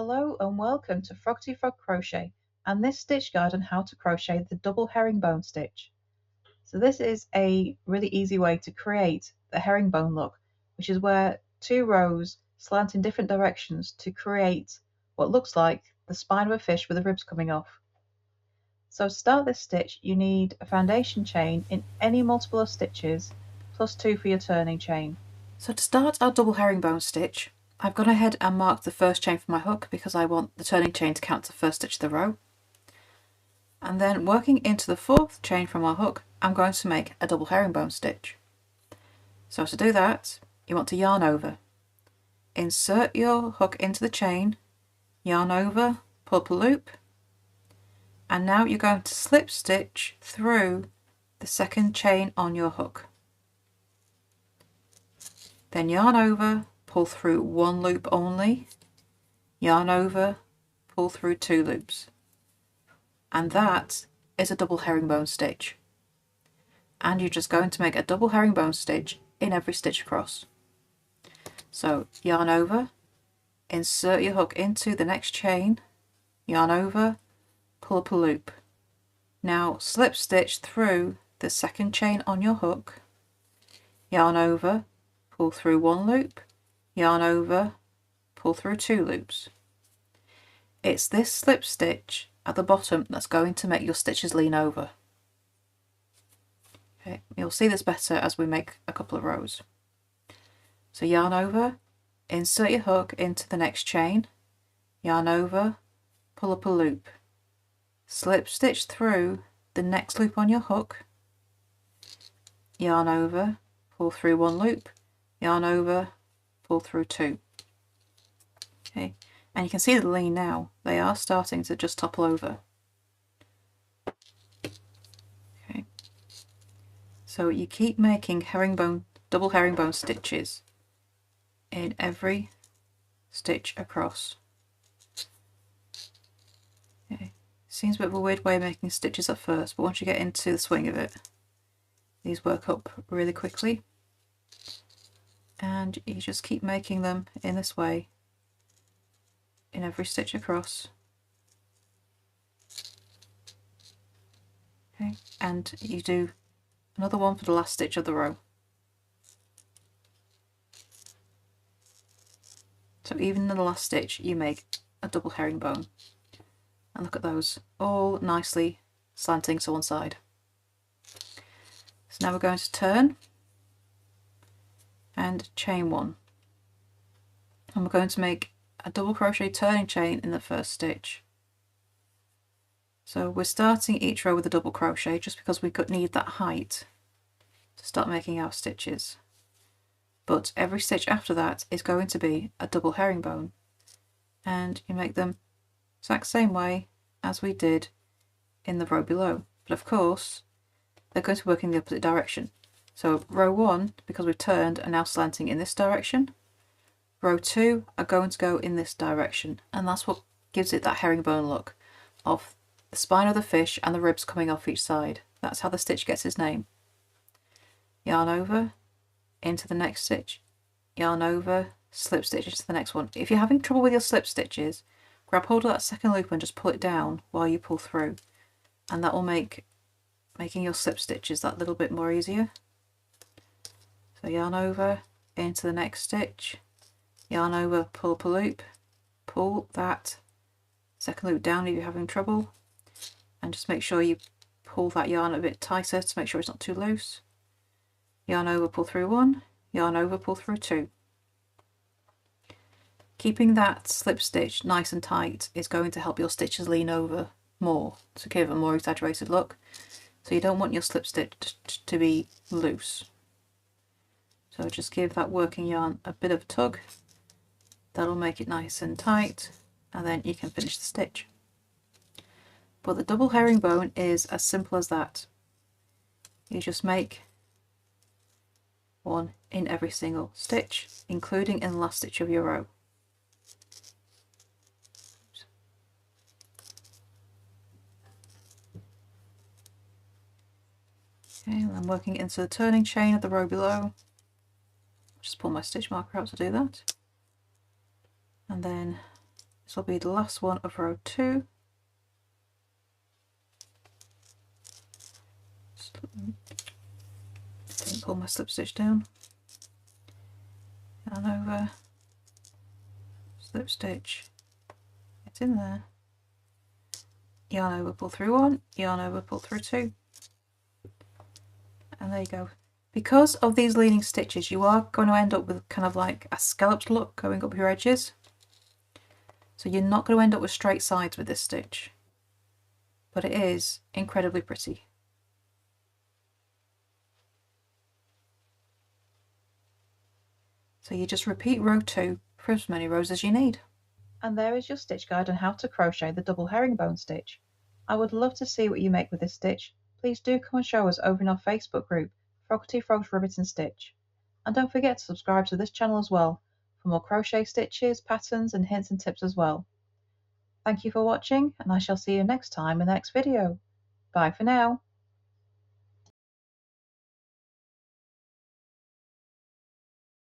Hello and welcome to Froggity Frog Crochet and this stitch guide on how to crochet the double herringbone stitch. So this is a really easy way to create the herringbone look, which is where two rows slant in different directions to create what looks like the spine of a fish with the ribs coming off. So to start this stitch you need a foundation chain in any multiple of stitches plus 2 for your turning chain. So to start our double herringbone stitch, I've gone ahead and marked the first chain for my hook because I want the turning chain to count to the first stitch of the row. And then working into the fourth chain from our hook, I'm going to make a double herringbone stitch. So to do that, you want to yarn over. Insert your hook into the chain, yarn over, pull up a loop, and now you're going to slip stitch through the second chain on your hook. Then yarn over, pull through one loop only, yarn over, pull through 2 loops. And that is a double herringbone stitch. And you're just going to make a double herringbone stitch in every stitch across. So yarn over, insert your hook into the next chain, yarn over, pull up a loop. Now slip stitch through the second chain on your hook, yarn over, pull through 1 loop, yarn over, pull through 2 loops. It's this slip stitch at the bottom that's going to make your stitches lean over. Okay, you'll see this better as we make a couple of rows. So yarn over, insert your hook into the next chain, yarn over, pull up a loop, slip stitch through the next loop on your hook, yarn over, pull through 1 loop, yarn over, pull through 2. Okay, and you can see the lean now. They are starting to just topple over. Okay, so you keep making double herringbone stitches in every stitch across. Okay, seems a bit of a weird way of making stitches at first, but once you get into the swing of it, these work up really quickly. And you just keep making them in this way in every stitch across. Okay, and you do another one for the last stitch of the row. So even in the last stitch you make a double herringbone. And look at those, all nicely slanting to one side. So now we're going to turn and chain 1, and we're going to make a double crochet turning chain in the first stitch. So we're starting each row with a double crochet just because we could need that height to start making our stitches, but every stitch after that is going to be a double herringbone, and you make them exact same way as we did in the row below, but of course they're going to work in the opposite direction. So row 1, because we've turned, are now slanting in this direction. Row 2 are going to go in this direction, and that's what gives it that herringbone look of the spine of the fish and the ribs coming off each side. That's how the stitch gets its name. Yarn over, into the next stitch, yarn over, slip stitch into the next one. If you're having trouble with your slip stitches, grab hold of that second loop and just pull it down while you pull through, and that will make making your slip stitches that little bit more easier. So yarn over, into the next stitch, yarn over, pull up a loop, pull that second loop down if you're having trouble, and just make sure you pull that yarn a bit tighter to make sure it's not too loose. Yarn over, pull through 1, yarn over, pull through 2. Keeping that slip stitch nice and tight is going to help your stitches lean over more to give a more exaggerated look. So you don't want your slip stitch to be loose. So just give that working yarn a bit of a tug. That'll make it nice and tight, and then you can finish the stitch. But the double herringbone is as simple as that. You just make one in every single stitch, including in the last stitch of your row. Okay, and I'm working into the turning chain of the row below. Just pull my stitch marker out to do that, and then This will be the last one of row 2. Didn't pull my slip stitch down. Yarn over, slip stitch, it's in there. Yarn over, pull through 1, yarn over, pull through 2. And there you go. Because of these leaning stitches, you are going to end up with kind of like a scalloped look going up your edges. So you're not going to end up with straight sides with this stitch. But it is incredibly pretty. So you just repeat row 2 for as many rows as you need. And there is your stitch guide on how to crochet the double herringbone stitch. I would love to see what you make with this stitch. Please do come and show us over in our Facebook group, Froggity Frogs Ribbit and Stitch. And don't forget to subscribe to this channel as well, for more crochet stitches, patterns and hints and tips as well. Thank you for watching, and I shall see you next time in the next video. Bye for now.